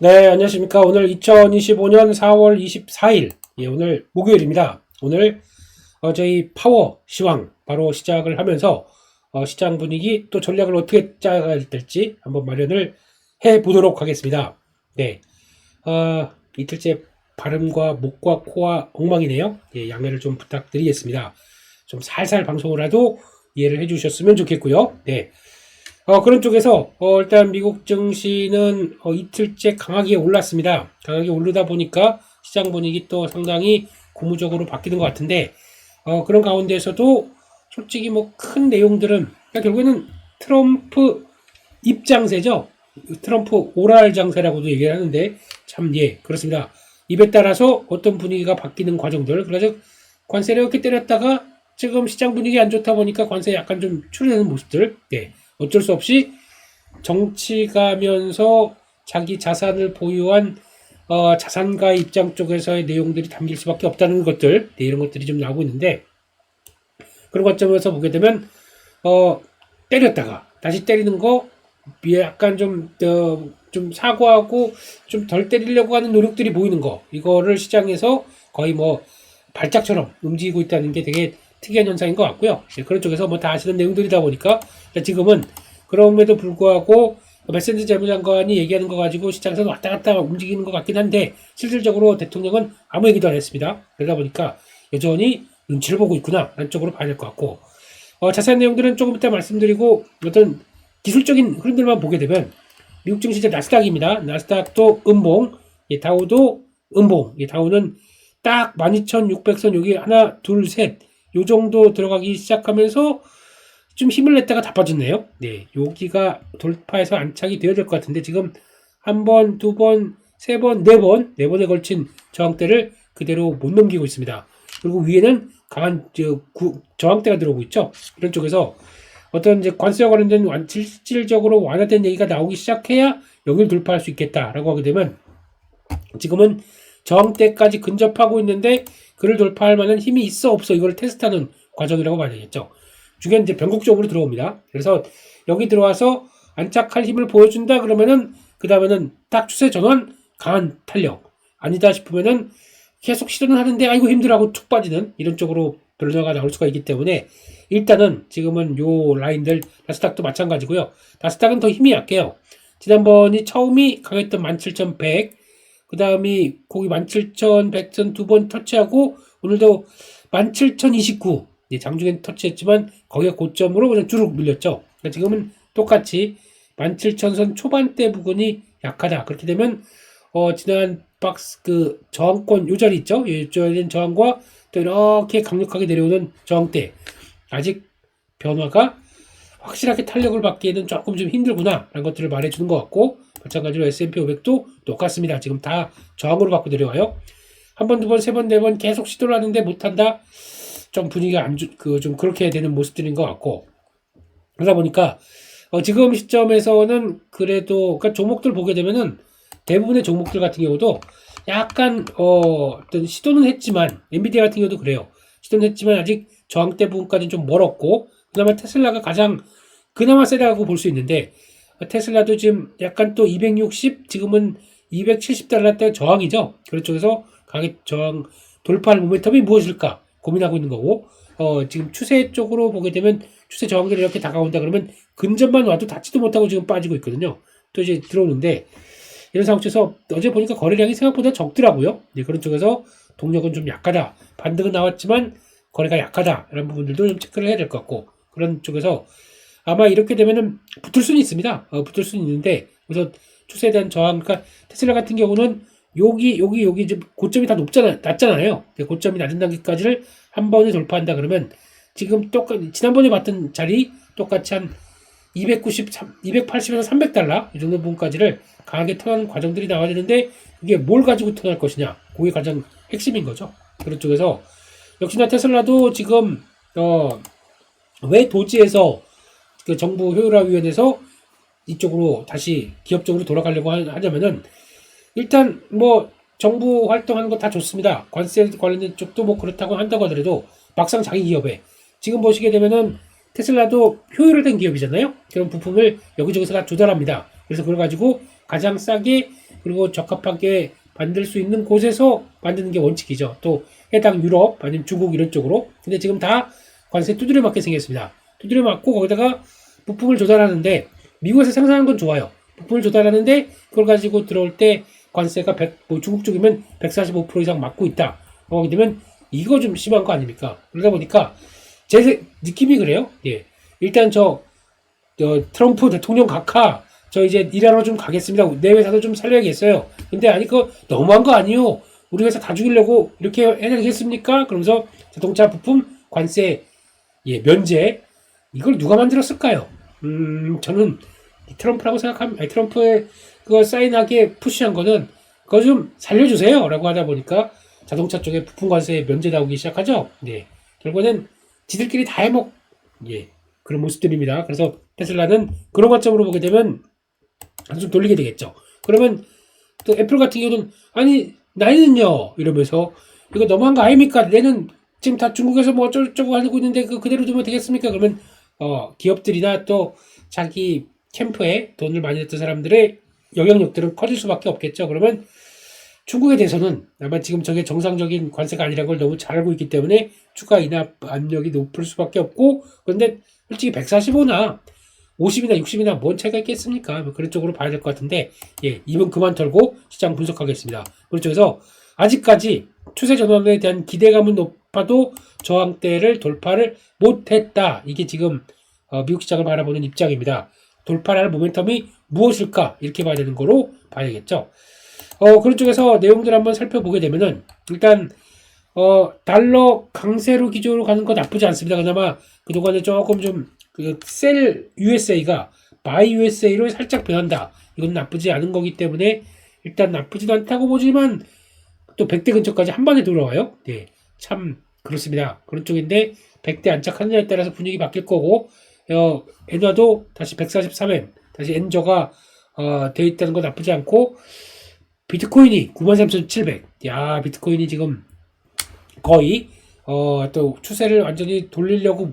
네, 안녕하십니까. 오늘 2025년 4월 24일, 오늘 목요일입니다. 오늘 저희 파워 시황 바로 시작을 하면서 시장 분위기 또 전략을 어떻게 짜야 될지 한번 마련을 해 보도록 하겠습니다. 네, 이틀째 발음과 목과 코와 엉망이네요. 양해를 좀 부탁드리겠습니다. 좀 살살 방송을라도 이해를 해주셨으면 좋겠고요. 네. 그런 쪽에서 일단 미국 증시는 이틀째 강하게 올랐습니다. 강하게 오르다 보니까 시장 분위기 또 상당히 고무적으로 바뀌는 것 같은데 그런 가운데서도 솔직히 뭐 큰 내용들은 그러니까 결국에는 트럼프 입장세죠. 트럼프 오랄 장세라고도 얘기를 하는데 참 그렇습니다. 입에 따라서 어떤 분위기가 바뀌는 과정들, 그래서 관세를 이렇게 때렸다가 지금 시장 분위기 안 좋다 보니까 관세 약간 좀 줄이는 모습들, 어쩔 수 없이 정치가면서 자기 자산을 보유한 자산가 입장 쪽에서의 내용들이 담길 수밖에 없다는 것들, 이런 것들이 좀 나오고 있는데, 그런 관점에서 보게 되면 때렸다가 다시 때리는 거 약간 좀 사고하고 좀 덜 때리려고 하는 노력들이 보이는 거, 이거를 시장에서 거의 뭐 발작처럼 움직이고 있다는 게 되게 특이한 현상인 것 같고요. 그런 쪽에서 뭐 다 아시는 내용들이다 보니까 지금은 그럼에도 불구하고 메센저 재무장관이 얘기하는 거 가지고 시장에서 왔다 갔다 움직이는 것 같긴 한데 실질적으로 대통령은 아무 얘기도 안 했습니다. 그러다 보니까 여전히 눈치를 보고 있구나 라는 쪽으로 봐야 될 것 같고 자세한 내용들은 조금 이따 말씀드리고 어떤 기술적인 흐름들만 보게 되면 미국 증시 나스닥입니다. 나스닥도 음봉, 다우도 음봉. 다우는 딱 12,600선 여기 하나, 둘, 셋 요 정도 들어가기 시작하면서 좀 힘을 냈다가 다 빠졌네요. 여기가 돌파해서 안착이 되어야 될 것 같은데 지금 한 번, 두 번, 세 번, 네 번에 걸친 저항대를 그대로 못 넘기고 있습니다. 그리고 위에는 강한 저항대가 들어오고 있죠. 이런 쪽에서 어떤 이제 관세와 관련된 실질적으로 완화된 얘기가 나오기 시작해야 여기를 돌파할 수 있겠다라고 하게 되면 지금은 저항대까지 근접하고 있는데 그를 돌파할 만한 힘이 있어 없어 이걸 테스트하는 과정이라고 봐야 되겠죠. 중요한 이제 변곡적으로 들어옵니다. 그래서 여기 들어와서 안착할 힘을 보여준다 그러면은 그 다음에는 딱 추세 전환 강한 탄력 아니다 싶으면은 계속 시도는 하는데 아이고 힘들어하고 툭 빠지는 이런 쪽으로 변화가 나올 수가 있기 때문에 일단은 지금은 요 라인들 나스닥도 마찬가지고요. 나스닥은 더 힘이 약해요. 지난번이 처음이 강했던 17,100 그 다음이 거기 17,100선 두 번 터치하고 오늘도 17,029 장중엔 터치했지만 거기가 고점으로 그냥 쭉 밀렸죠. 그러니까 지금은 똑같이 17,000선 초반대 부분이 약하다. 그렇게 되면 지난 박스 그 저항권 요 자리 있죠. 요 자리는 저항과 또 이렇게 강력하게 내려오는 저항대 아직 변화가 확실하게 탄력을 받기에는 조금 좀 힘들구나 라는 것들을 말해주는 것 같고 마찬가지로 S&P 500도 똑같습니다. 지금 다 저항으로 받고 내려와요. 한 번, 두 번, 세 번, 네 번 계속 시도를 하는데 못한다. 좀 분위기가 좀 그렇게 되는 모습들인 것 같고 그러다 보니까 지금 시점에서는 그래도 그러니까 종목들 보게 되면은 대부분의 종목들 같은 경우도 약간 어떤 시도는 했지만 엔비디아 같은 경우도 그래요. 시도는 했지만 아직 저항대 부분까지는 좀 멀었고 그나마 테슬라가 가장 그나마 세다고 볼 수 있는데 테슬라도 지금 약간 또 260 지금은 270달러대 저항이죠. 그런 쪽에서 가격 저항 돌파할 모멘텀이 무엇일까 고민하고 있는 거고 지금 추세 쪽으로 보게 되면 추세 저항들이 이렇게 다가온다 그러면 근접만 와도 닿지도 못하고 지금 빠지고 있거든요. 또 이제 들어오는데 이런 상황에서 어제 보니까 거래량이 생각보다 적더라고요. 그런 쪽에서 동력은 좀 약하다. 반등은 나왔지만 거래가 약하다. 이런 부분들도 좀 체크를 해야 될 것 같고 그런 쪽에서 아마 이렇게 되면은 붙을 수는 있습니다. 붙을 수는 있는데 그래서 추세에 대한 저항, 그러니까 테슬라 같은 경우는 여기 좀 고점이 다 낮잖아요. 고점이 낮은 단계까지를 한 번에 돌파한다 그러면 지금 똑같이 지난번에 봤던 자리 똑같이 한 293, 280에서 300달러 이 정도 부분까지를 강하게 턴하는 과정들이 나와야 되는데 이게 뭘 가지고 턴할 것이냐 그게 가장 핵심인 거죠. 그런 쪽에서 역시나 테슬라도 지금 왜 도지에서 그 정부 효율화위원회에서 이쪽으로 다시 기업적으로 돌아가려고 하냐면은 일단 뭐 정부 활동하는 거 다 좋습니다. 관세 관련된 쪽도 뭐 그렇다고 한다고 하더라도 막상 자기 기업에 지금 보시게 되면은 테슬라도 효율화된 기업이잖아요. 그런 부품을 여기저기서 다 조달합니다. 그래서 그걸 가지고 가장 싸게 그리고 적합하게 만들 수 있는 곳에서 만드는 게 원칙이죠. 또 해당 유럽 아니면 중국 이런 쪽으로. 근데 지금 다 관세 두드려 맞게 생겼습니다. 두드려 맞고 거기다가 부품을 조달하는데 미국에서 생산하는 건 좋아요. 부품을 조달하는데 그걸 가지고 들어올 때 관세가 중국 쪽이면 145% 이상 맞고 있다. 그렇게 되면 이거 좀 심한 거 아닙니까? 그러다 보니까 제 느낌이 그래요. 예. 일단 트럼프 대통령 각하 저 이제 일하러 좀 가겠습니다. 내 회사도 좀 살려야겠어요. 근데 아니 그거 너무한 거 아니요. 우리 회사 다 죽이려고 이렇게 해야 되겠습니까? 그러면서 자동차 부품 관세 면제 이걸 누가 만들었을까요? 저는 트럼프라고 생각합니다. 트럼프의 그거 사인하게 푸시한 거는 그거 좀 살려주세요 라고 하다 보니까 자동차 쪽에 부품 관세 면제 나오기 시작하죠. 네. 결국에는 지들끼리 다 그런 모습들입니다. 그래서 테슬라는 그런 관점으로 보게 되면 좀 돌리게 되겠죠. 그러면 또 애플 같은 경우는 아니 나이는요 이러면서 이거 너무한 거 아닙니까? 얘는 지금 다 중국에서 뭐 어쩌고 하고 있는데 그대로 두면 되겠습니까? 그러면 기업들이나 또 자기 캠프에 돈을 많이 냈던 사람들의 영향력들은 커질 수밖에 없겠죠. 그러면 중국에 대해서는 아마 지금 저게 정상적인 관세가 아니라는 걸 너무 잘 알고 있기 때문에 추가 인하 압력이 높을 수밖에 없고 그런데 솔직히 145나 50이나 60이나 뭔 차이가 있겠습니까? 그런 쪽으로 봐야 될 것 같은데 입은 그만 털고 시장 분석하겠습니다. 그쪽에서 아직까지 추세 전환에 대한 기대감은 높아도 저항대를 돌파를 못했다. 이게 지금 미국 시장을 바라보는 입장입니다. 돌파할 모멘텀이 무엇일까? 이렇게 봐야 되는 거로 봐야겠죠. 그런 쪽에서 내용들 한번 살펴보게 되면은 일단 달러 강세로 기조로 가는 건 나쁘지 않습니다. 그나마 그동안에 조금 좀 셀 USA가 바이 USA로 살짝 변한다. 이건 나쁘지 않은 거기 때문에 일단 나쁘지도 않다고 보지만 또 100대 근처까지 한 번에 돌아와요. 네, 참 그렇습니다. 그런 쪽인데 100대 안착하느냐에 따라서 분위기 바뀔 거고 엔화도 다시 143엔 다시 엔저가 되어 있다는 건 나쁘지 않고 비트코인이 93,700. 야, 비트코인이 지금 거의 또 추세를 완전히 돌리려고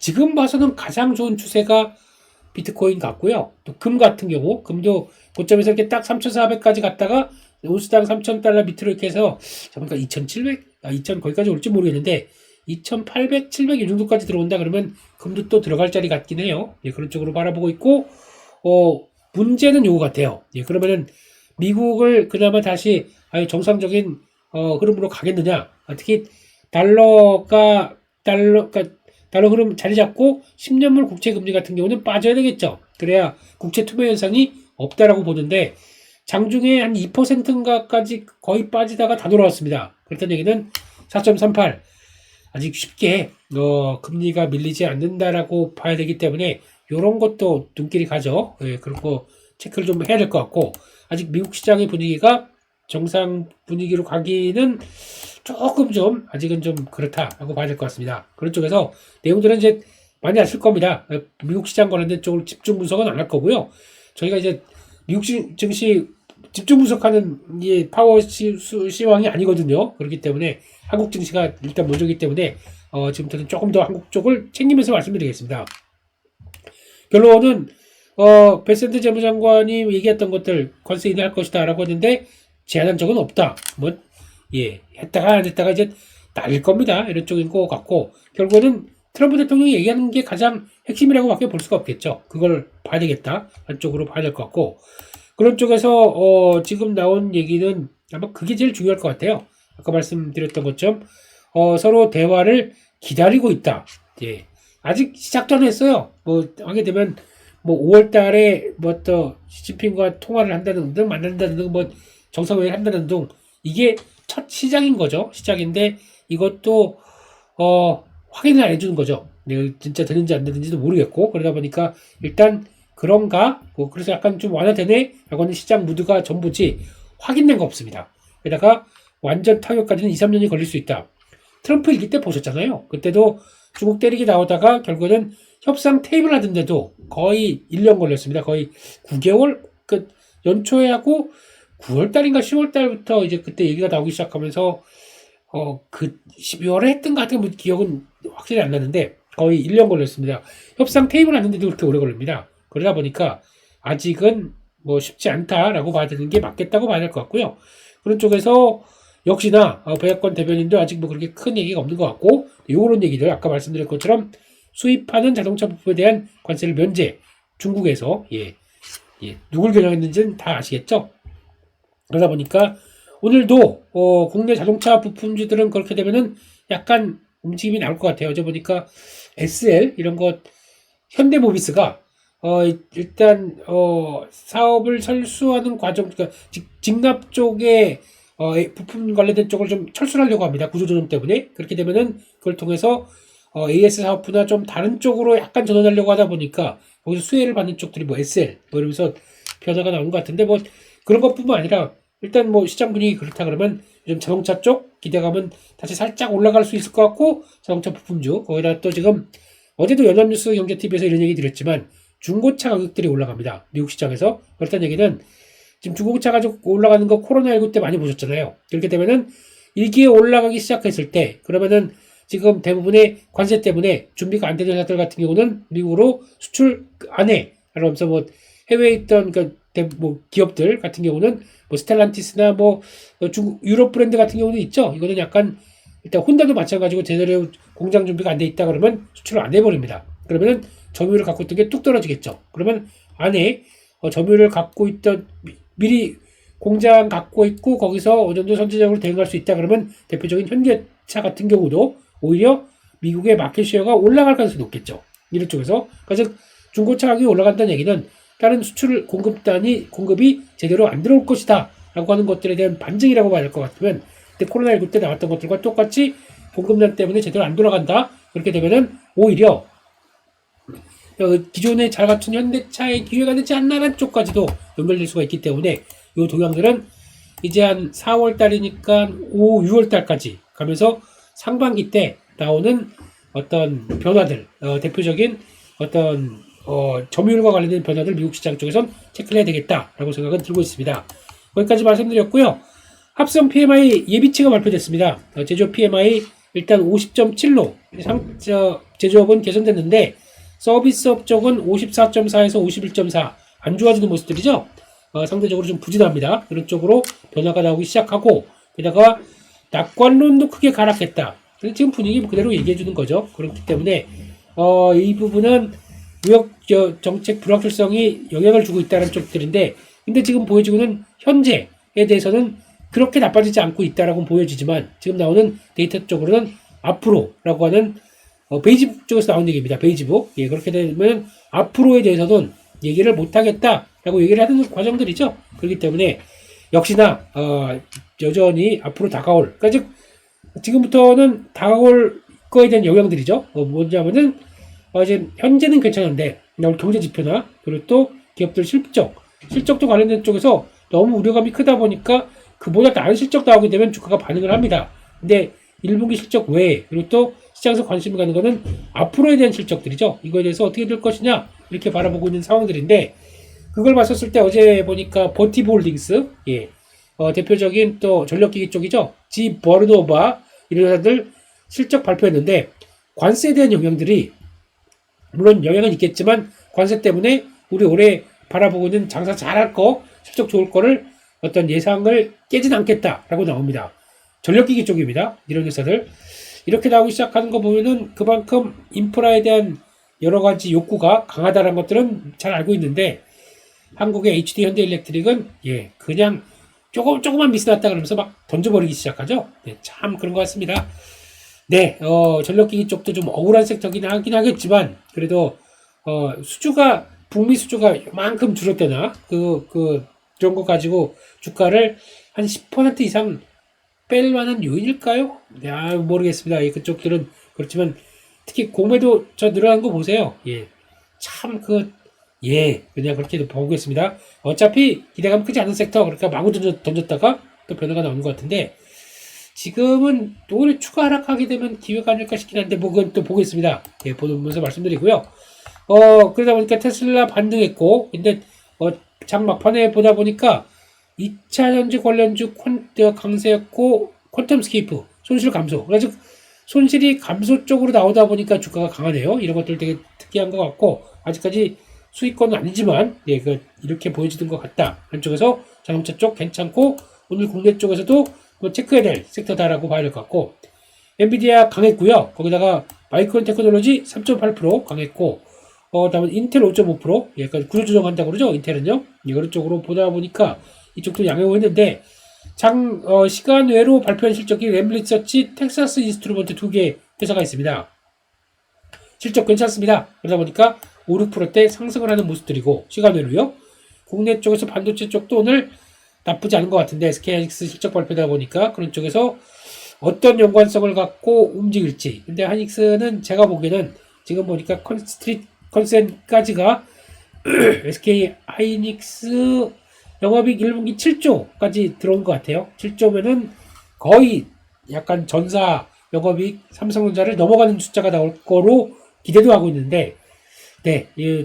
지금 봐서는 가장 좋은 추세가 비트코인 같고요. 또 금 같은 경우 금도 고점에서 이렇게 딱 3,400까지 갔다가 온수당 3,000달러 밑으로 이렇게 해서 잠깐 2,700, 2,000 거기까지 올지 모르겠는데 2,800, 700 이 정도까지 들어온다 그러면 금도 또 들어갈 자리 같긴 해요. 그런 쪽으로 바라보고 있고 문제는 요거 같아요. 그러면은 미국을 그나마 다시 정상적인 흐름으로 가겠느냐? 특히 달러 흐름 자리 잡고 10년물 국채 금리 같은 경우는 빠져야 되겠죠. 그래야 국채 투매 현상이 없다라고 보는데 장중에 한 2%인가까지 거의 빠지다가 다 돌아왔습니다. 그렇다는 얘기는 4.38 아직 쉽게 금리가 밀리지 않는다라고 봐야 되기 때문에 이런 것도 눈길이 가죠. 그리고 체크를 좀 해야 될 것 같고 아직 미국 시장의 분위기가 정상 분위기로 가기는 조금 좀 아직은 좀 그렇다라고 봐야 될 것 같습니다. 그런 쪽에서 내용들은 이제 많이 아실 겁니다. 미국 시장 관련된 쪽을 집중 분석은 안 할 거고요. 저희가 이제 미국 증시 집중 분석하는 파워 시황이 아니거든요. 그렇기 때문에 한국 증시가 일단 먼저이기 때문에 지금부터는 조금 더 한국 쪽을 챙기면서 말씀드리겠습니다. 결론은 베센트 재무장관이 얘기했던 것들 관세 인하할 것이다 라고 했는데 제안한 적은 없다. 했다가 안 했다가 이제 날릴 겁니다. 이런 쪽인 것 같고 결국에는 트럼프 대통령이 얘기하는 게 가장 핵심이라고밖에 볼 수가 없겠죠. 그걸 봐야 되겠다. 한쪽으로 봐야 될 것 같고 그런 쪽에서 지금 나온 얘기는 아마 그게 제일 중요할 것 같아요. 아까 말씀드렸던 것처럼 서로 대화를 기다리고 있다. 아직 시작도 안 했어요. 하게 되면 5월 달에 또 시진핑과 통화를 한다는 등 만난다는 등 정상회의를 한다는 등 이게 첫 시작인 거죠. 시작인데 이것도 확인을 안 해주는 거죠. 진짜 되는지 안 되는지도 모르겠고 그러다 보니까 일단 그런가? 그래서 약간 좀 완화되네? 라고 하는 시장 무드가 전부지 확인된 거 없습니다. 게다가 완전 타격까지는 2, 3년이 걸릴 수 있다. 트럼프 일기 때 보셨잖아요. 그때도 중국 때리기 나오다가 결국에는 협상 테이블 하던데도 거의 1년 걸렸습니다. 거의 9개월? 연초에 하고 9월달인가 10월달부터 이제 그때 얘기가 나오기 시작하면서 12월에 했던가 같은 기억은 확실히 안 나는데 거의 1년 걸렸습니다. 협상 테이블 하는데도 그렇게 오래 걸립니다. 그러다 보니까 아직은 뭐 쉽지 않다라고 봐야 되는 게 맞겠다고 봐야 될 것 같고요. 그런 쪽에서 역시나 배학권 대변인도 아직 뭐 그렇게 큰 얘기가 없는 것 같고, 요런 얘기들 아까 말씀드린 것처럼 수입하는 자동차 부품에 대한 관세를 면제, 중국에서 누굴 겨냥했는지는 다 아시겠죠? 그러다 보니까 오늘도 국내 자동차 부품주들은 그렇게 되면은 약간 움직임이 나올 것 같아요. 어제 보니까 SL 이런 것 현대모비스가 일단 사업을 철수하는 과정, 그러니까 직납 쪽에 부품 관련된 쪽을 좀 철수하려고 합니다. 구조조정 때문에. 그렇게 되면은 그걸 통해서 AS 사업부나 좀 다른 쪽으로 약간 전환하려고 하다 보니까 거기서 수혜를 받는 쪽들이 뭐 SL 뭐 이러면서 변화가 나오는 것 같은데, 뭐 그런 것뿐만 아니라 일단 뭐 시장 분위기 그렇다 그러면 요즘 자동차 쪽 기대감은 다시 살짝 올라갈 수 있을 것 같고, 자동차 부품주 거기다 또 지금 어제도 연합뉴스 경제TV에서 이런 얘기 드렸지만 중고차 가격들이 올라갑니다. 미국 시장에서. 그렇다는 얘기는 지금 중고차 가격 올라가는 거 코로나19 때 많이 보셨잖아요. 그렇게 되면은 이게 올라가기 시작했을 때, 그러면은 지금 대부분의 관세 때문에 준비가 안 되는 회사들 같은 경우는 미국으로 수출 안 해. 그러면서 뭐 해외에 있던 뭐 기업들 같은 경우는 뭐 스텔란티스나 뭐 유럽 브랜드 같은 경우는 있죠. 이거는 약간 일단 혼다도 마찬가지고 제대로 공장 준비가 안 돼 있다 그러면 수출을 안 해버립니다. 그러면은 점유율을 갖고 있던 게 뚝 떨어지겠죠. 그러면 안에 점유율을 갖고 있던 미리 공장 갖고 있고 거기서 어느 정도 선제적으로 대응할 수 있다 그러면 대표적인 현대차 같은 경우도 오히려 미국의 마켓 쉐어가 올라갈 가능성이 높겠죠. 이런 쪽에서. 그래서 중고차 가격이 올라간다는 얘기는 다른 수출 공급이 제대로 안 들어올 것이다 라고 하는 것들에 대한 반증이라고 봐야 될 것 같으면, 그때 코로나19 때 나왔던 것들과 똑같이 공급량 때문에 제대로 안 돌아간다. 그렇게 되면은 오히려 기존에 잘 갖춘 현대차의 기회가 되지 않나라는 쪽까지도 연결될 수가 있기 때문에 이 동향들은 이제 한 4월 달이니까 5, 6월 달까지 가면서 상반기 때 나오는 어떤 변화들, 대표적인 어떤 점유율과 관련된 변화들 미국 시장 쪽에선 체크를 해야 되겠다라고 생각은 들고 있습니다. 거기까지 말씀드렸고요. 합성 PMI 예비치가 발표됐습니다. 제조업 PMI 일단 50.7로 제조업은 개선됐는데 서비스업 쪽은 54.4에서 51.4 안 좋아지는 모습들이죠. 상대적으로 좀 부진합니다. 그런 쪽으로 변화가 나오기 시작하고, 게다가 낙관론도 크게 가락했다. 지금 분위기 그대로 얘기해 주는 거죠. 그렇기 때문에 이 부분은 무역 정책 불확실성이 영향을 주고 있다는 쪽들인데, 근데 지금 보여지고는 현재에 대해서는 그렇게 나빠지지 않고 있다라고 보여지지만, 지금 나오는 데이터 쪽으로는 앞으로라고 하는 베이지북 쪽에서 나온 얘기입니다. 베이지북. 그렇게 되면 앞으로에 대해서는 얘기를 못하겠다라고 얘기를 하는 과정들이죠. 그렇기 때문에 역시나 여전히 앞으로 다가올, 그러니까 즉 지금부터는 다가올 거에 대한 영향들이죠. 뭐냐면은 이제 현재는 괜찮은데 나올 경제 지표나 그리고 또 기업들 실적도 관련된 쪽에서 너무 우려감이 크다 보니까 그보다 나은 실적 나오게 되면 주가가 반응을 합니다. 근데 1분기 실적 외에 그리고 또 시장에서 관심이 가는 거는 앞으로에 대한 실적들이죠. 이거에 대해서 어떻게 될 것이냐 이렇게 바라보고 있는 상황들인데, 그걸 봤었을 때 어제 보니까 버티브 홀딩스, 대표적인 또 전력기기 쪽이죠. 버르노바 이런 회사들 실적 발표했는데 관세에 대한 영향들이 물론 영향은 있겠지만 관세 때문에 우리 올해 바라보고 있는 장사 잘할 거, 실적 좋을 거를 어떤 예상을 깨진 않겠다라고 나옵니다. 전력기기 쪽입니다. 이런 회사들 이렇게 나오기 시작하는 거 보면은 그만큼 인프라에 대한 여러 가지 욕구가 강하다는 것들은 잘 알고 있는데, 한국의 HD 현대일렉트릭은 그냥 조금만 미스 났다 그러면서 막 던져버리기 시작하죠. 참 그런 것 같습니다. 전력기기 쪽도 좀 억울한 섹터긴 하긴 하겠지만, 그래도 수주가 북미 수주가 이만큼 줄었대나 그런 거 가지고 주가를 한 10% 이상 뺄 만한 요인일까요? 모르겠습니다. 그쪽들은 그렇지만 특히 공매도 늘어난 거 보세요. 참 그냥 그렇게 보겠습니다. 어차피 기대감 크지 않은 섹터, 그러니까 마구 던졌다가 또 변화가 나오는 것 같은데, 지금은 오히려 추가 하락하게 되면 기회가 아닐까 싶긴 한데, 뭐 그건 또 보겠습니다. 보면서 말씀드리고요. 그러다 보니까 테슬라 반등했고, 근데 장 막판에 보다 보니까 2차 전지 관련주 강세였고, 퀀텀스케이프 손실 감소. 그래서 손실이 감소 쪽으로 나오다 보니까 주가가 강하네요. 이런 것들 되게 특이한 것 같고, 아직까지 수익권은 아니지만 이렇게 보여지는 것 같다. 한쪽에서 자동차 쪽 괜찮고 오늘 국내 쪽에서도 뭐 체크해야 될 섹터다라고 봐야 될 것 같고 엔비디아 강했고요. 거기다가 마이크론 테크놀로지 3.8% 강했고 다음은 인텔 5.5% 약간 구조 조정한다고 그러죠. 인텔은요. 이런 쪽으로 보다 보니까 이쪽도 양호했는데 시간 외로 발표한 실적이 램리서치, 텍사스 인스트루먼트 두 개 회사가 있습니다. 실적 괜찮습니다. 그러다 보니까 5, 6%대 상승을 하는 모습들이고 시간 외로요. 국내 쪽에서 반도체 쪽도 오늘 나쁘지 않은 것 같은데 SK하이닉스 실적 발표다 보니까 그런 쪽에서 어떤 연관성을 갖고 움직일지. 근데 하이닉스는 제가 보기에는 지금 보니까 컨센까지가 SK 하이닉스 영업이익 1분기 7조까지 들어온 것 같아요. 7조면은 거의 약간 전사 영업이익 삼성전자를 넘어가는 숫자가 나올 거로 기대도 하고 있는데,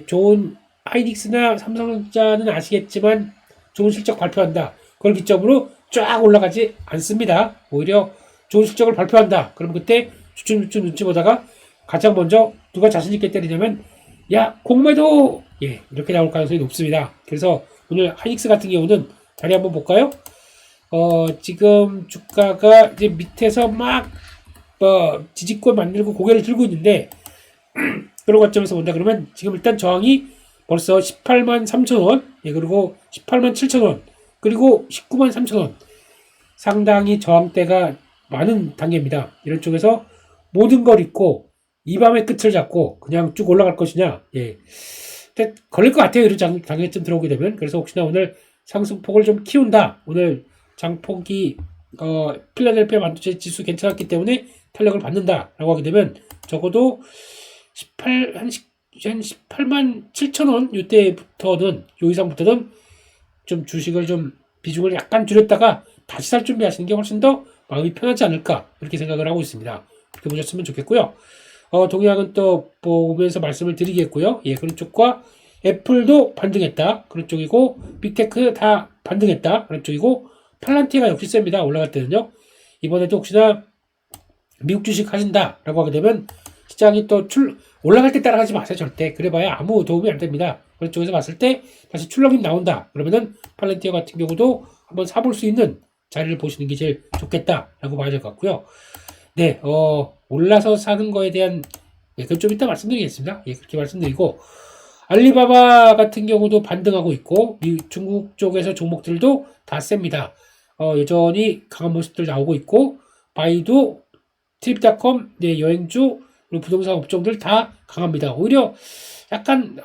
좋은 하이닉스나 삼성전자는 아시겠지만 좋은 실적 발표한다. 그걸 기점으로 쫙 올라가지 않습니다. 오히려 좋은 실적을 발표한다. 그럼 그때 주춤주춤 눈치 보다가 가장 먼저 누가 자신있게 때리냐면 야 공매도 이렇게 나올 가능성이 높습니다. 그래서 오늘 하이닉스 같은 경우는 자리 한번 볼까요? 지금 주가가 이제 밑에서 막 지지권 만들고 고개를 들고 있는데 그런 관점에서 본다 그러면 지금 일단 저항이 벌써 18만 3천원 그리고 18만 7천원 그리고 19만 3천원 상당히 저항대가 많은 단계입니다. 이런 쪽에서 모든 걸 잊고 이 밤의 끝을 잡고 그냥 쭉 올라갈 것이냐 걸릴 것 같아요. 이런 장애점 들어오게 되면. 그래서 혹시나 오늘 상승폭을 좀 키운다. 오늘 장폭이 필라델피아 반도체 지수 괜찮았기 때문에 탄력을 받는다라고 하게 되면 적어도 18만 7천원 이때부터는 요 이상부터는 좀 주식을 좀 비중을 약간 줄였다가 다시 살 준비하시는 게 훨씬 더 마음이 편하지 않을까 이렇게 생각을 하고 있습니다. 그렇게 보셨으면 좋겠고요. 동향은 또 보면서 말씀을 드리겠고요. 그런 쪽과 애플도 반등했다. 그런 쪽이고 빅테크 다 반등했다. 그런 쪽이고 팔란티가 역시 셉니다. 올라갈 때는요. 이번에도 혹시나 미국 주식 하신다라고 하게 되면 시장이 또 올라갈 때 따라가지 마세요. 절대. 그래봐야 아무 도움이 안 됩니다. 그런 쪽에서 봤을 때 다시 출렁임 나온다. 그러면은 팔란티어 같은 경우도 한번 사볼 수 있는 자리를 보시는 게 제일 좋겠다라고 봐야 될 것 같고요. 올라서 사는 거에 대한 그건 좀 이따 말씀드리겠습니다. 그렇게 말씀드리고 알리바바 같은 경우도 반등하고 있고 중국 쪽에서 종목들도 다 셉니다. 여전히 강한 모습들 나오고 있고 바이도 트립닷컴 여행주 그리고 부동산 업종들 다 강합니다. 오히려 약간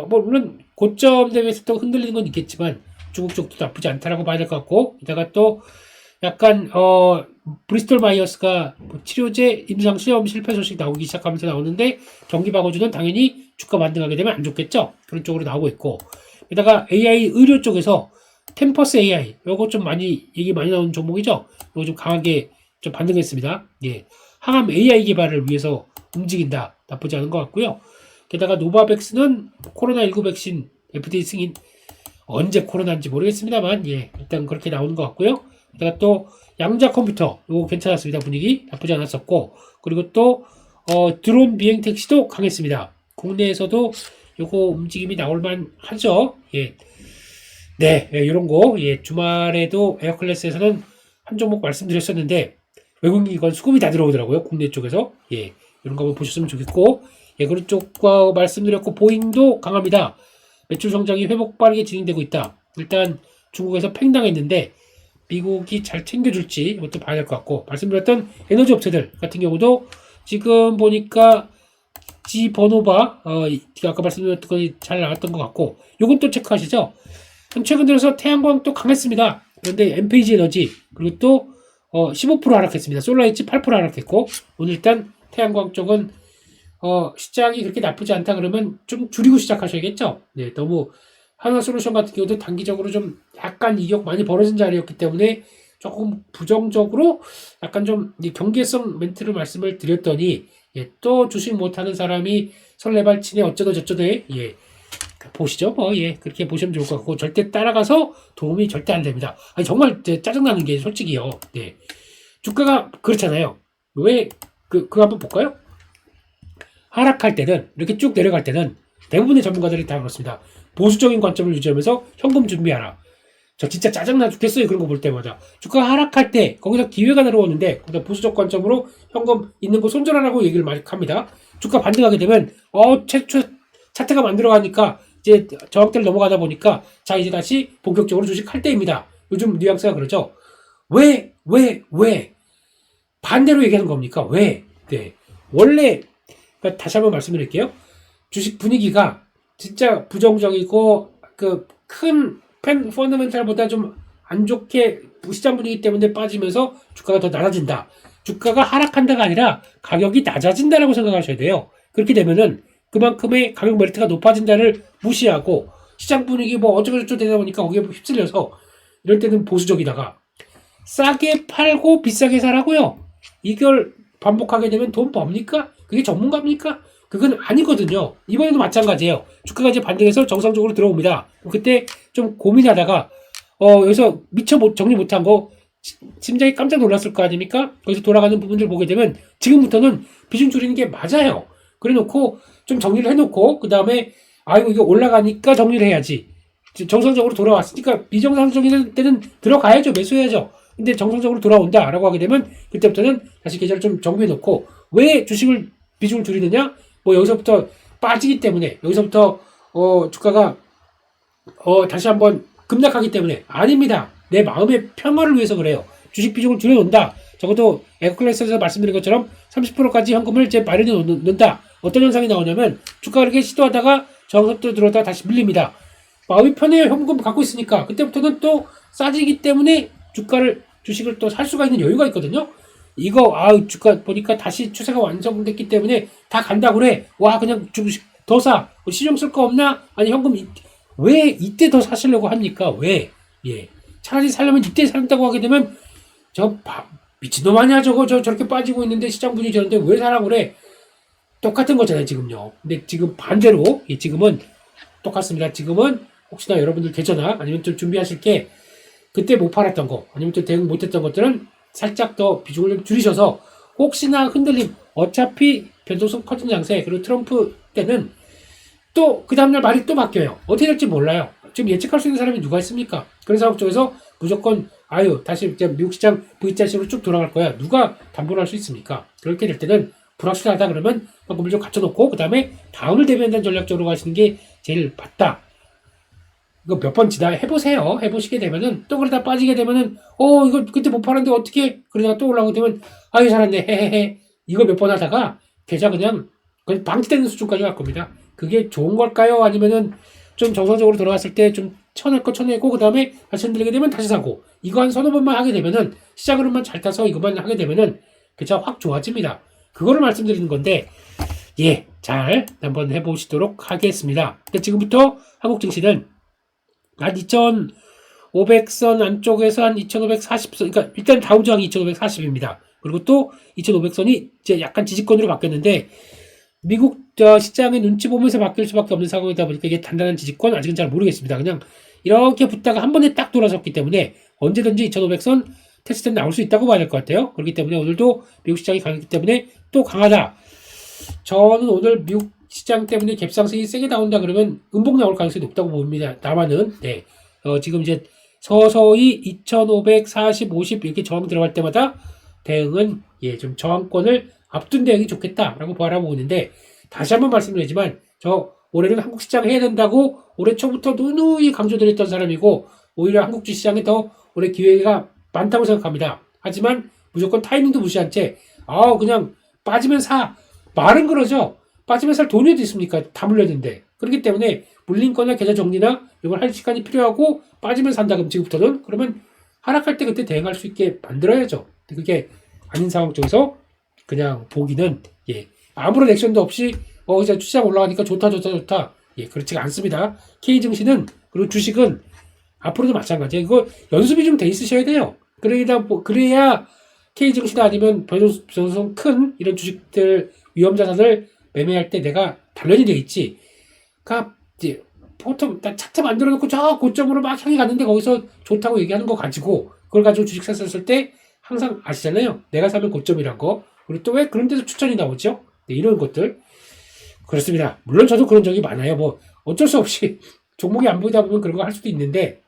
물론 고점 대비해서 또 흔들리는 건 있겠지만 중국 쪽도 나쁘지 않다라고 봐야 될 것 같고 이따가 또 약간 브리스톨 마이어스가 치료제 임상 시험 실패 소식 나오기 시작하면서 나오는데 경기 방어주는 당연히 주가 반등하게 되면 안 좋겠죠. 그런 쪽으로 나오고 있고 게다가 AI 의료 쪽에서 템퍼스 AI 요거 좀 얘기 많이 나오는 종목이죠. 요거 좀 강하게 좀 반등했습니다. 항암 AI 개발을 위해서 움직인다. 나쁘지 않은 것 같고요. 게다가 노바백스는 코로나19 백신 FDA 승인 언제 코로나인지 모르겠습니다만 일단 그렇게 나오는 것 같고요. 게다가 또 양자 컴퓨터 이거 괜찮았습니다. 분위기 나쁘지 않았었고 그리고 또 드론 비행 택시도 강했습니다. 국내에서도 요거 움직임이 나올만 하죠. 이런 거 주말에도 에어클래스에서는 한 종목 말씀드렸었는데 외국인 이건 수급이 다 들어오더라고요. 국내 쪽에서 이런 거 한번 보셨으면 좋겠고 그런 쪽과 말씀드렸고 보잉도 강합니다. 매출 성장이 회복 빠르게 진행되고 있다. 일단 중국에서 팽당했는데 미국이 잘 챙겨줄지 이것도 봐야 될 것 같고 말씀드렸던 에너지 업체들 같은 경우도 지금 보니까 지버노바 아까 말씀드렸던 거 잘 나왔던 것 같고 요건 또 체크하시죠. 최근 들어서 태양광 또 강했습니다. 그런데 엠페이지 에너지 그리고 또 15% 하락했습니다. 솔라이치 8% 하락했고 오늘 일단 태양광 쪽은 시장이 그렇게 나쁘지 않다 그러면 좀 줄이고 시작하셔야겠죠. 너무 하나솔루션 같은 경우도 단기적으로 좀 약간 이격 많이 벌어진 자리였기 때문에 조금 부정적으로 약간 좀 경계성 멘트를 말씀을 드렸더니 또 주식 못하는 사람이 설레발치네 어쩌고 저쩌네 보시죠. 그렇게 보시면 좋을 것 같고 절대 따라가서 도움이 절대 안 됩니다. 아니 정말 짜증나는 게 솔직히요. 주가가 그렇잖아요. 왜 그거 한번 볼까요? 하락할 때는 이렇게 쭉 내려갈 때는 대부분의 전문가들이 다 그렇습니다. 보수적인 관점을 유지하면서 현금 준비하라. 저 진짜 짜증나 죽겠어요. 그런 거 볼 때마다. 주가가 하락할 때 거기서 기회가 들어오는데 거기서 보수적 관점으로 현금 있는 거 손절하라고 얘기를 많이 합니다. 주가 반등하게 되면 차트가 만들어가니까 이제 저항대를 넘어가다 보니까 자 이제 다시 본격적으로 주식할 때입니다. 요즘 뉘앙스가 그러죠. 왜 반대로 얘기하는 겁니까? 왜? 네. 원래 그러니까 다시 한번 말씀드릴게요. 주식 분위기가 진짜 부정적이고 그 큰 펀더멘탈보다 좀 안 좋게 시장 분위기 때문에 빠지면서 주가가 더 낮아진다. 주가가 하락한다가 아니라 가격이 낮아진다라고 생각하셔야 돼요. 그렇게 되면은 그만큼의 가격 메리트가 높아진다를 무시하고 시장 분위기 뭐 어쩌고저쩌고 되다 보니까 거기에 휩쓸려서 이럴 때는 보수적이다가 싸게 팔고 비싸게 사라고요. 이걸 반복하게 되면 돈 법니까? 그게 전문가입니까? 그건 아니거든요. 이번에도 마찬가지예요. 주가가 이제 반등해서 정상적으로 들어옵니다. 그때 좀 고민하다가 여기서 미처 정리 못한 거 심장이 깜짝 놀랐을 거 아닙니까? 거기서 돌아가는 부분들 보게 되면 지금부터는 비중 줄이는 게 맞아요. 그래 놓고 좀 정리를 해놓고 그 다음에 아이고 이거 올라가니까 정리를 해야지. 정상적으로 돌아왔으니까 비정상적인 때는 들어가야죠. 매수해야죠. 근데 정상적으로 돌아온다라고 하게 되면 그때부터는 다시 계좌를 좀 정비해 놓고 왜 주식을 비중을 줄이느냐? 뭐 여기서부터 빠지기 때문에 여기서부터 주가가 다시 한번 급락하기 때문에 아닙니다. 내 마음의 평화를 위해서 그래요. 주식 비중을 줄여놓는다. 적어도 에코클래스에서 말씀드린 것처럼 30%까지 현금을 이제 마련해 놓는다. 어떤 현상이 나오냐면 주가가 이렇게 시도하다가 저항선도 들어오다가 다시 밀립니다. 마음이 편해요. 현금 갖고 있으니까. 그때부터는 또 싸지기 때문에 주식을 또 살 수가 있는 여유가 있거든요. 이거 주가 보니까 다시 추세가 완성됐기 때문에 다 간다 그래. 와 그냥 주식 더 사. 시중 쓸 거 없나? 아니 현금 왜 이때 더 사시려고 합니까? 왜? 예. 차라리 살려면 이때 산다고 하게 되면 미친놈 아니야 저렇게 빠지고 있는데 시장 분위기 저런데 왜 사라고 그래? 똑같은 거잖아요 지금요. 근데 지금 반대로 지금은 똑같습니다. 지금은 혹시나 여러분들 계좌나 아니면 좀 준비하실 게 그때 못 팔았던 거 아니면 또 대응 못했던 것들은 살짝 더 비중을 줄이셔서 혹시나 흔들림 어차피 변동성 커진 장세 그리고 트럼프 때는 또 그 다음날 말이 또 바뀌어요. 어떻게 될지 몰라요. 지금 예측할 수 있는 사람이 누가 있습니까? 그런 상황 쪽에서 무조건 다시 이제 미국 시장 V자식으로 쭉 돌아갈 거야. 누가 담보를 할 수 있습니까? 그렇게 될 때는 불확실하다 그러면 현금을 좀 갖춰놓고 그 다음에 다음을 대비한다는 전략적으로 가시는 게 제일 맞다. 이거 몇 번 해보세요. 해보시게 되면은 또 그러다 빠지게 되면은 이거 그때 못 팔았는데 어떻게 그러다가 또 올라오게 되면 살았네 헤헤헤 이거 몇 번 하다가 계좌 그냥 방치되는 수준까지 갈 겁니다. 그게 좋은 걸까요? 아니면은 좀 정상적으로 돌아갔을 때 좀 쳐낼 거 쳐내고 그 다음에 다시 흔들리게 되면 다시 사고 이거 한 서너 번만 하게 되면은 시작으로만 잘 타서 이것만 하게 되면은 계좌 확 좋아집니다. 그거를 말씀드리는 건데 잘 한번 해보시도록 하겠습니다. 그러니까 지금부터 한국 증시는 한 2,500선 안쪽에서 한 2,540선, 그러니까 일단 다음 저항이 2,540입니다. 그리고 또 2,500선이 이제 약간 지지권으로 바뀌었는데 미국 시장의 눈치 보면서 바뀔 수밖에 없는 상황이다 보니까 이게 단단한 지지권 아직은 잘 모르겠습니다. 그냥 이렇게 붙다가 한 번에 딱 돌아섰기 때문에 언제든지 2,500선 테스트는 나올 수 있다고 봐야 될 것 같아요. 그렇기 때문에 오늘도 미국 시장이 강했기 때문에 또 강하다. 저는 오늘 미국 시장 때문에 갭상승이 세게 나온다 그러면 음봉 나올 가능성이 높다고 봅니다. 다만은 지금 이제 서서히 2,540, 50 이렇게 저항 들어갈 때마다 대응은 좀 저항권을 앞둔 대응이 좋겠다라고 바라보고 있는데 다시 한번 말씀드리지만 저 올해는 한국 시장 해야 된다고 올해 초부터 누누이 강조드렸던 사람이고 오히려 한국 주시장에 더 올해 기회가 많다고 생각합니다. 하지만 무조건 타이밍도 무시한 채 그냥 빠지면 사 말은 그러죠. 빠지면 살 돈이 어디 있습니까? 다 물렸는데. 그렇기 때문에 물린 거나 계좌 정리나 이걸 할 시간이 필요하고 빠지면 산다 그럼 지금부터는 그러면 하락할 때 그때 대응할 수 있게 만들어야죠. 그게 아닌 상황 쪽에서 그냥 보기는 아무런 액션도 없이 이제 시장 올라가니까 좋다 그렇지가 않습니다. K증시는 그리고 주식은 앞으로도 마찬가지예요. 이거 연습이 좀 돼 있으셔야 돼요. 그래야 K증시나 아니면 변동성 큰 이런 주식들 위험 자산을 매매할 때 내가 단련이 돼 있지. 그러니까 이제 보통 차트 만들어 놓고 저 고점으로 막 향해 갔는데 거기서 좋다고 얘기하는 거 가지고 그걸 가지고 주식 샀을 때 항상 아시잖아요. 내가 사면 고점이란 거. 그리고 또 왜 그런 데서 추천이 나오죠? 이런 것들. 그렇습니다. 물론 저도 그런 적이 많아요. 뭐 어쩔 수 없이 종목이 안 보이다 보면 그런 거 할 수도 있는데,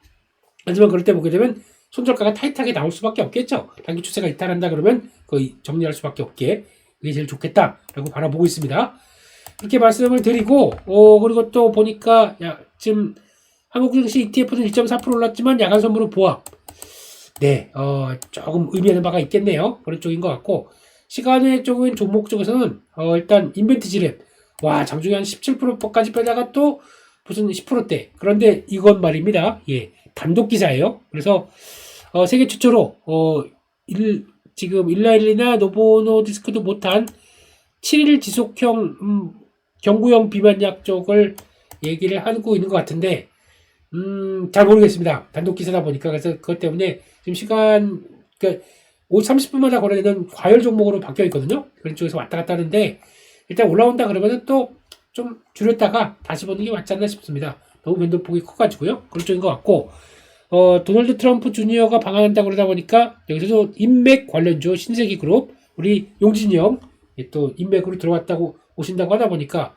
하지만 그럴 때 보게 되면 손절가가 타이트하게 나올 수밖에 없겠죠. 단기 추세가 이탈한다 그러면 거의 정리할 수밖에 없게, 그게 제일 좋겠다라고 바라보고 있습니다. 그렇게 말씀을 드리고, 그리고 또 보니까 지금 한국 증시 ETF는 1.4% 올랐지만 야간 선물은 보합. 네, 조금 의미하는 바가 있겠네요. 그런 쪽인 것 같고, 시간의 쪽인 종목 쪽에서는 일단 인벤티지랩, 와, 장중에 한 17%까지 빼다가 또 무슨 10%대. 그런데 이건 말입니다. 예, 단독 기사예요. 그래서 세계 최초로 지금 일라일리나 노보노디스크도 못한 7일 지속형 경구용 비만약 쪽을 얘기를 하고 있는 것 같은데, 잘 모르겠습니다. 단독 기사다 보니까. 그래서 그것 때문에 지금 시간, 그러니까 30분마다 거래되는 과열 종목으로 바뀌어 있거든요. 그런 쪽에서 왔다 갔다 하는데, 일단 올라온다 그러면은 또 좀 줄였다가 다시 보는 게 맞지 않나 싶습니다. 너무 변동폭이 커가지고요. 그런 쪽인 것 같고, 도널드 트럼프 주니어가 방한한다고 그러다 보니까 여기서도 인맥 관련주 신세기 그룹, 우리 용진이 형, 또 인맥으로 들어왔다고 오신다고 하다 보니까,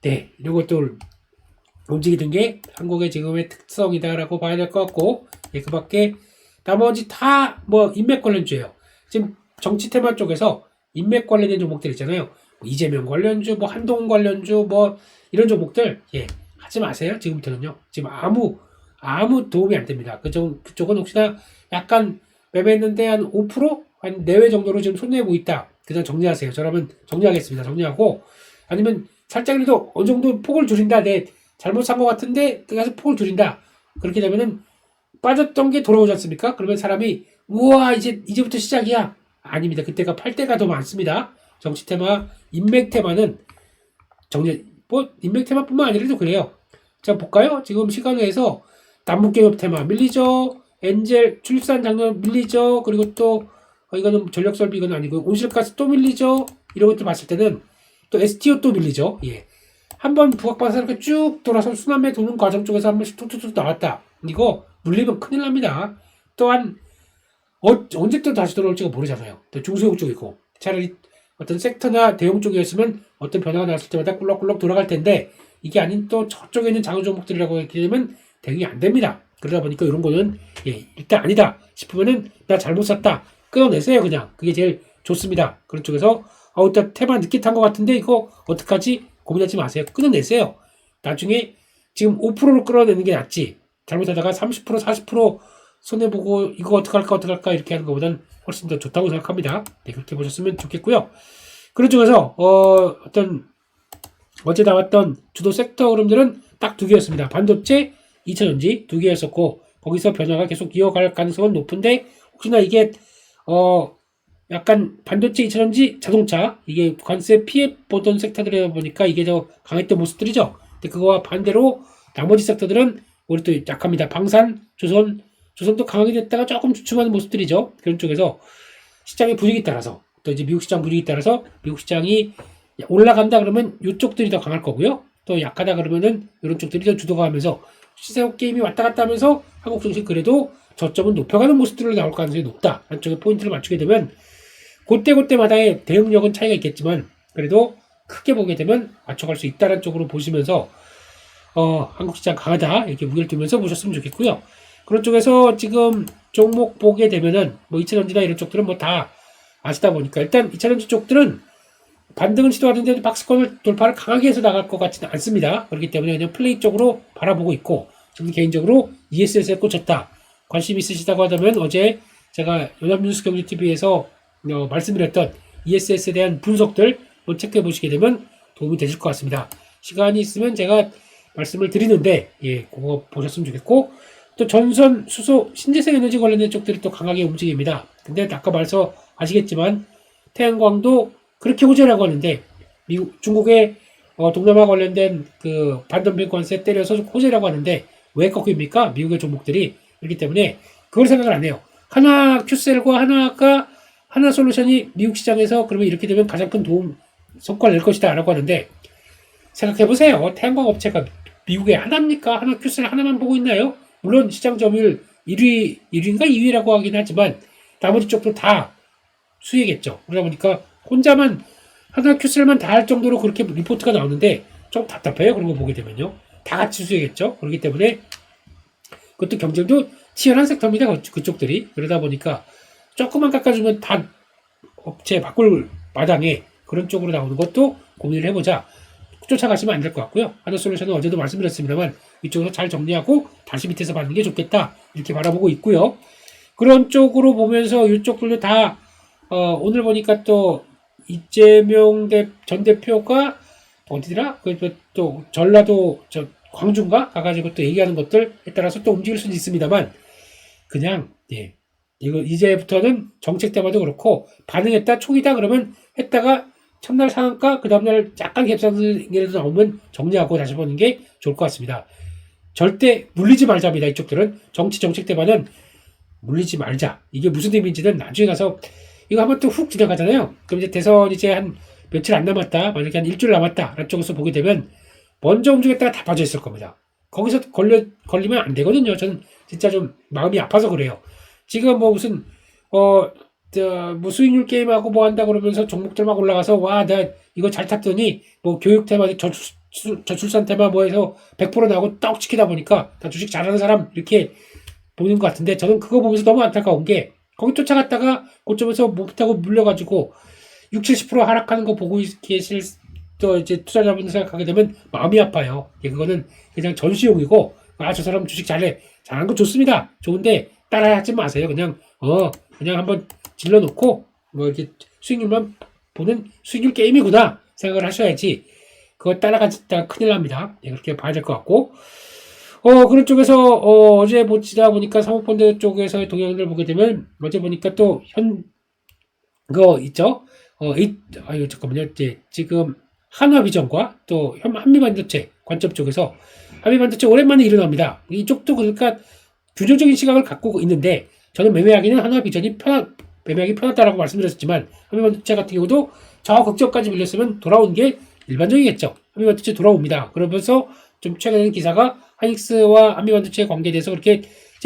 네, 이런 것들 움직이는 게 한국의 지금의 특성이다라고 봐야 될 것 같고, 예, 그 밖에 나머지 다 뭐 인맥 관련주예요. 지금 정치 테마 쪽에서 인맥 관련된 종목들 있잖아요. 뭐 이재명 관련주, 뭐 한동훈 관련주, 뭐 이런 종목들, 예, 하지 마세요. 지금부터는요. 지금 아무 도움이 안 됩니다. 그쪽은 혹시나 약간 매매했는데 한 5%? 한 내외 정도로 지금 손해보고 있다. 그냥 정리하세요. 저라면 정리하겠습니다. 정리하고, 아니면 살짝이라도 어느 정도 폭을 줄인다. 내 잘못 산 것 같은데 가서 폭을 줄인다. 그렇게 되면은 빠졌던 게 돌아오지 않습니까? 그러면 사람이 우와 이제부터 시작이야. 아닙니다. 그때가 팔 때가 더 많습니다. 정치 테마, 인맥 테마는 인맥 테마뿐만 아니라도 그래요. 자, 볼까요? 지금 시간에서 남북경협 테마 밀리죠. 엔젤 출산 장려 밀리죠. 그리고 또 이거는 전력설비 이건 아니고 온실가스 또 밀리죠. 이런 것들 봤을 때는 또 STO 또 밀리죠. 예. 한번 부각받아서 이렇게 쭉 돌아서 순환매 도는 과정 쪽에서 한 번씩 툭툭툭 나왔다. 이거 물리면 큰일 납니다. 또한 언제 또 다시 돌아올지가 모르잖아요. 또 중소형 쪽이고, 차라리 어떤 섹터나 대형 쪽이었으면 어떤 변화가 나왔을 때마다 꿀럭꿀럭 돌아갈 텐데, 이게 아닌 또 저쪽에 있는 장외 종목들이라고 했기 되면 대응이 안 됩니다. 그러다 보니까 이런 거는 일단 아니다 싶으면은 나 잘못 샀다 끊어내세요. 그냥 그게 제일 좋습니다. 그런 쪽에서 일단 테마 늦게 탄 것 같은데 이거 어떡하지 고민하지 마세요. 끊어내세요. 나중에 지금 5%로 끌어내는 게 낫지, 잘못하다가 30% 40% 손해보고 이거 어떡할까 이렇게 하는 것보다는 훨씬 더 좋다고 생각합니다. 네, 그렇게 보셨으면 좋겠고요. 그런 쪽에서 어제 나왔던 주도 섹터 흐름들은 딱 두 개였습니다. 반도체, 2차전지 두 개였었고, 거기서 변화가 계속 이어갈 가능성은 높은데, 혹시나 이게 약간 반도체, 2차전지, 자동차, 이게 관세 피해 보던 섹터들이다 보니까 이게 더 강했던 모습들이죠. 근데 그거와 반대로 나머지 섹터들은 우리 또 약합니다. 방산, 조선도 강하게 됐다가 조금 주춤하는 모습들이죠. 그런 쪽에서 시장의 분위기 따라서, 또 이제 미국 시장 분위기 따라서 미국 시장이 올라간다 그러면 이쪽들이 더 강할 거고요. 또 약하다 그러면은 이런 쪽들이 더 주도가 하면서 시세 게임이 왔다 갔다 하면서 한국 증시 그래도 저점은 높여가는 모습들로 나올 가능성이 높다. 한쪽에 포인트를 맞추게 되면 그때마다의 대응력은 차이가 있겠지만 그래도 크게 보게 되면 맞춰갈 수 있다는 쪽으로 보시면서 한국 시장 강하다 이렇게 무게를 두면서 보셨으면 좋겠고요. 그런 쪽에서 지금 종목 보게 되면은 뭐 2차전지나 이런 쪽들은 뭐 다 아시다 보니까 일단 2차전지 쪽들은 반등을 시도하는데도 박스권을 돌파를 강하게 해서 나갈 것 같지는 않습니다. 그렇기 때문에 그냥 플레이 쪽으로 바라보고 있고, 저는 개인적으로 ESS에 꽂혔다. 관심 있으시다고 하다면 어제 제가 연합뉴스 경제TV에서 말씀드렸던 ESS에 대한 분석들 한번 체크해 보시게 되면 도움이 되실 것 같습니다. 시간이 있으면 제가 말씀을 드리는데, 그거 보셨으면 좋겠고, 또 전선, 수소, 신재생 에너지 관련된 쪽들이 또 강하게 움직입니다. 근데 아까 말해서 아시겠지만 태양광도 그렇게 호재라고 하는데 중국의 동남아 관련된 그 반덤핑 관세 때려서 호재라고 하는데 왜 꺾입니까? 미국의 종목들이. 그렇기 때문에 그걸 생각을 안 해요. 하나 큐셀과 하나 솔루션이 미국 시장에서 그러면 이렇게 되면 가장 큰 성과를 낼 것이다 라고 하는데, 생각해보세요. 태양광 업체가 미국에 하나입니까? 하나 큐셀 하나만 보고 있나요? 물론 시장 점유율 1위인가 2위라고 하긴 하지만 나머지 쪽도 다 수혜겠죠. 그러다 보니까 혼자만 하나 큐셀만 다 할 정도로 그렇게 리포트가 나오는데 좀 답답해요. 그런 거 보게 되면요. 다 같이 수익했죠. 그렇기 때문에 그것도 경쟁도 치열한 섹터입니다. 그쪽들이. 그러다 보니까 조금만 깎아주면 다 업체 바꿀 마당에 그런 쪽으로 나오는 것도 고민을 해보자. 쫓아가시면 안 될 것 같고요. 하나솔루션은 어제도 말씀드렸습니다만 이쪽에서 잘 정리하고 다시 밑에서 받는 게 좋겠다. 이렇게 바라보고 있고요. 그런 쪽으로 보면서 이쪽들도 다 오늘 보니까 또 이재명 전 대표가 어디더라? 또 전라도 광주인가 가가지고 또 얘기하는 것들에 따라서 또 움직일 수는 있습니다만 그냥 이거 이제부터는 정책 때마다 그렇고 반응했다 총이다 그러면 했다가 첫날 상한가 그 다음날 약간 갭상승이라도 나오면 정리하고 다시 보는 게 좋을 것 같습니다. 절대 물리지 말자입니다. 이쪽들은 정책 때마는 물리지 말자. 이게 무슨 의미인지는 나중에 가서 이거 한번 또 훅 지나가잖아요. 그럼 이제 대선 이제 한 며칠 안 남았다. 만약에 한 일주일 남았다. 라는 쪽에서 보게 되면 먼저 움직였다가 다 빠져 있을 겁니다. 거기서 걸리면 안 되거든요. 저는 진짜 좀 마음이 아파서 그래요. 지금 뭐 무슨 뭐 수익률 게임하고 뭐 한다 그러면서 종목들 막 올라가서 와, 나 이거 잘 탔더니 뭐 교육 테마, 저출산 테마 뭐 해서 100% 나오고 떡 치키다 보니까 다 주식 잘하는 사람 이렇게 보는 것 같은데 저는 그거 보면서 너무 안타까운 게 거기 쫓아갔다가 고점에서 못하고 물려가지고 60, 70% 하락하는 거 보고 계실 또 이제 투자자분들 생각하게 되면 마음이 아파요. 그거는 그냥 전시용이고 저 사람 주식 잘하는 거 좋습니다. 좋은데 따라하지 마세요. 그냥 한번 질러놓고 뭐 이렇게 수익률만 보는 수익률 게임이구나 생각을 하셔야지 그거 따라가다 큰일 납니다. 그렇게 봐야 될 것 같고 그런 쪽에서 어제 보다 보니까 사모펀드 쪽에서의 동향을 보게 되면 어제 보니까 또 그거 있죠. 잠깐만요. 지금 한화비전과 또 한미반도체 관점 쪽에서 한미반도체 오랜만에 일어납니다. 이쪽도 그러니까 균형적인 시각을 갖고 있는데 저는 매매하기는 한화비전이 매매하기 편하다라고 말씀드렸지만 한미반도체 같은 경우도 저 걱정까지 밀렸으면 돌아온 게 일반적이겠죠. 한미반도체 돌아옵니다. 그러면서 좀 최근에는 기사가 하이닉스와 한미반도체의 관계에 대해서 그렇게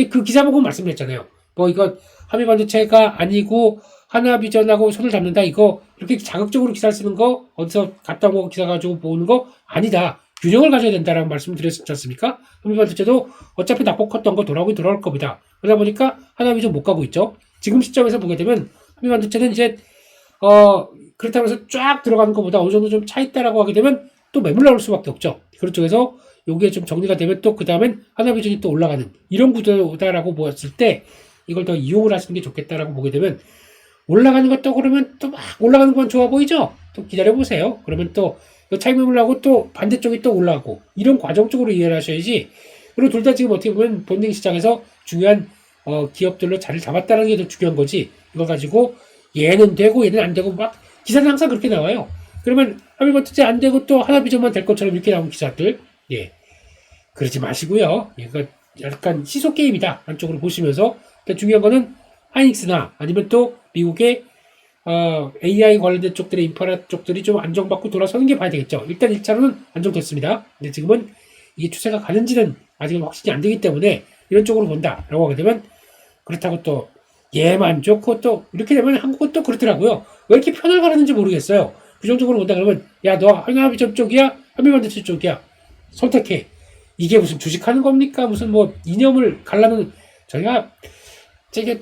그 기사 보고 말씀드렸잖아요. 뭐 이거 한미반도체가 아니고 하나비전하고 손을 잡는다 이거 이렇게 자극적으로 기사를 쓰는 거 어디서 갖다 보고 기사 가지고 보는 거 아니다. 균형을 가져야 된다라고 말씀드렸지 않습니까? 한미반도체도 어차피 낙폭 컸던 거 돌아올 겁니다. 그러다 보니까 하나비전 못 가고 있죠. 지금 시점에서 보게 되면 한미반도체는 이제 그렇다고 해서 쫙 들어가는 것보다 어느 정도 좀 차 있다라고 하게 되면 또 매물 나올 수밖에 없죠. 그런 쪽에서 요게 좀 정리가 되면 또 그 다음엔 하나비전이 또 올라가는 이런 구도다라고 보았을 때 이걸 더 이용을 하시는 게 좋겠다라고 보게 되면 올라가는 것도 그러면 또 막 올라가는 건 좋아 보이죠? 또 기다려보세요. 그러면 또 차익 매물하고 또 반대쪽이 또 올라가고 이런 과정 쪽으로 이해를 하셔야지. 그리고 둘 다 지금 어떻게 보면 본능 시장에서 중요한 기업들로 자리를 잡았다는 게 더 중요한 거지. 이거 가지고 얘는 되고 얘는 안 되고 막 기사는 항상 그렇게 나와요. 그러면 한미반도체 안 되고 또 하나비전만 될 것처럼 이렇게 나온 기사들 그러지 마시고요. 이거 약간 시소 게임이다 한쪽으로 보시면서 중요한 거는 하이닉스나 아니면 또 미국의 AI 관련된 쪽들의 인프라 쪽들이 좀 안정받고 돌아서는 게 봐야 되겠죠. 일단 1차로는 안정됐습니다. 근데 지금은 이게 추세가 가는지는 아직은 확신이 안 되기 때문에 이런 쪽으로 본다라고 하게 되면 그렇다고 또 얘만 좋고 또 이렇게 되면 한국은 또 그렇더라고요. 왜 이렇게 편을 가르는지 모르겠어요. 부정적으로 본다 그러면 야 너 한미반도체 쪽이야? 한미반도체 쪽이야? 선택해. 이게 무슨 주식하는 겁니까? 무슨 뭐 이념을 갈라는 저희가 되게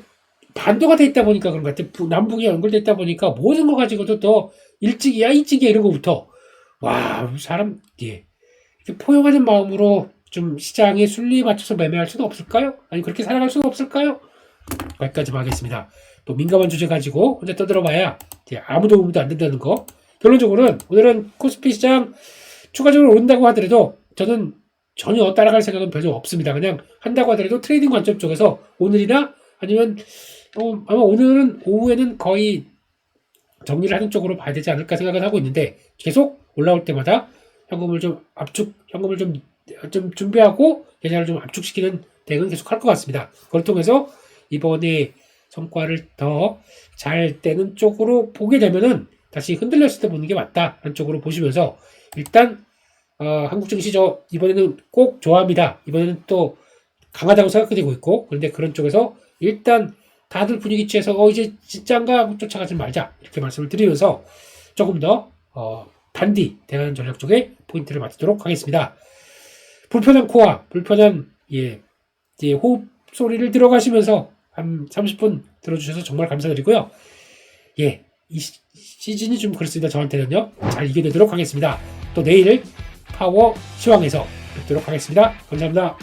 반도가 돼 있다 보니까 그런 것 같아요. 남북이 연결돼 있다 보니까 모든 거 가지고도 또 일찍이야 이찍이야 이런 거부터 와 사람 이렇게 포용하는 마음으로 좀 시장의 순리에 맞춰서 매매할 수는 없을까요? 아니 그렇게 살아갈 수는 없을까요? 거기까지만 하겠습니다. 또 민감한 주제 가지고 혼자 떠들어봐야 아무 도움도 안 된다는 거. 결론적으로는 오늘은 코스피 시장 추가적으로 오른다고 하더라도 저는 전혀 따라갈 생각은 별로 없습니다. 그냥 한다고 하더라도 트레이딩 관점 쪽에서 오늘이나 아니면 아마 오늘은 오후에는 거의 정리를 하는 쪽으로 봐야 되지 않을까 생각을 하고 있는데 계속 올라올 때마다 현금을 좀 준비하고 계좌를 좀 압축시키는 대응은 계속 할 것 같습니다. 그걸 통해서 이번에 성과를 더 잘 떼는 쪽으로 보게 되면은 다시 흔들렸을 때 보는 게 맞다 하는 쪽으로 보시면서 일단 한국 증시 이번에는 꼭 좋아합니다. 이번에는 또 강하다고 생각되고 있고 그런데 그런 쪽에서 일단 다들 분위기 취해서 이제 진짠가 하고 쫓아가지 말자 이렇게 말씀을 드리면서 조금 더 단디 대응 전략 쪽에 포인트를 맞추도록 하겠습니다. 불편한 코와 불편한 이제 호흡 소리를 들어가시면서 한 30분 들어주셔서 정말 감사드리고요. 이 시즌이 좀 그렇습니다. 저한테는요. 잘 이겨내도록 하겠습니다. 또 내일 파워 시황에서 뵙도록 하겠습니다. 감사합니다.